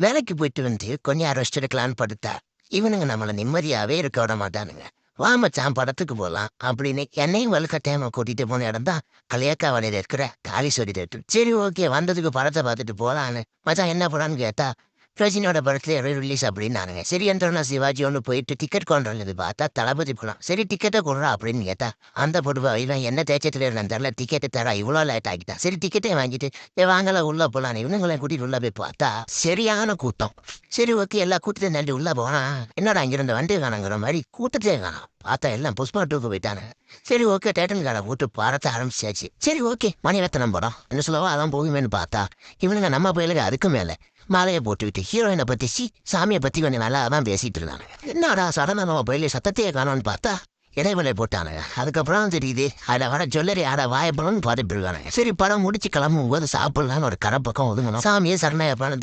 வேலைக்கு போயிட்டு வந்து கொஞ்ச நேரம் ரெஸ்ட் எடுக்கலான்னு படுத்தா இவனுங்க நம்மள நிம்மதியாவே இருக்க விட மாட்டானுங்க. வா மச்சான் படத்துக்கு போலாம் அப்படின்னு என்னையும் வலுக்கட்டாயமா கூட்டிட்டு போன இடம் தான் களியாக்காவளையில இருக்கிற காளீஸ்வரி தேட்டர். சரி ஓகே வந்ததுக்கு படத்தை பார்த்துட்டு போலான்னு மச்சான் என்ன படம்னு கேட்டா ரஜினியோட படத்துல ரிலீஸ் அப்படின்னானுங்க. சரி என்றா சிவாஜி ஒன்று போயிட்டு டிக்கெட் கொண்டு பார்த்தா தளபதி போலாம். சரி டிக்கெட்டை கொடுறா அப்படின்னு கேட்டா அந்த பொடுவா இவன் என்ன தேய்ச்சத்துல இருந்தான் தெரியல டிக்கெட்டு தர இவ்வளோ லேட் ஆகிட்டான். சரி டிக்கெட்டை வாங்கிட்டு வாங்கல உள்ள போலாம் இவனுங்களை கூட்டிட்டு உள்ள போய் பார்த்தா சரியான கூட்டம். சரி ஓகே எல்லா கூட்டத்தையும் நன்றி உள்ள போனா என்னடா இங்கிருந்த வண்டி காணங்கிற மாதிரி கூட்டத்தையே காணும். பார்த்தா எல்லாம் புஷ்பா டூக்கு போயிட்டானு. சரி ஓகே தேட்டன் காரை போட்டு பாரத்த ஆரம்பிச்சாச்சு. சரி ஓகே மணிரத்னம் படம் என்ன சொல்லவோ அதான் போகுமேன்னு பார்த்தா இவனுங்க நம்ம பயிலுக்கு அதுக்கு மேல மாலையை போட்டுக்கிட்டு ஹீரோயினை பத்தி சாமியை பத்தி கொஞ்சம் நல்லா தான் பேசிட்டு இருந்தாங்க. என்னடா சடனா நம்ம பயில சத்தத்தையே காணோன்னு பார்த்தா இடைவெளி போட்டானுங்க. அதுக்கப்புறம் தெரியுது அதை வர ஜுவல்லரி ஆட வாயப்படணும்னு பார்த்துட்டு இருக்கானுங்க. சரி படம் முடிச்சு கிளம்பும் போது சாப்பிடலான்னு ஒரு கடை பக்கம் ஒதுங்கணும். சாமியே சரணாயப்பான்னு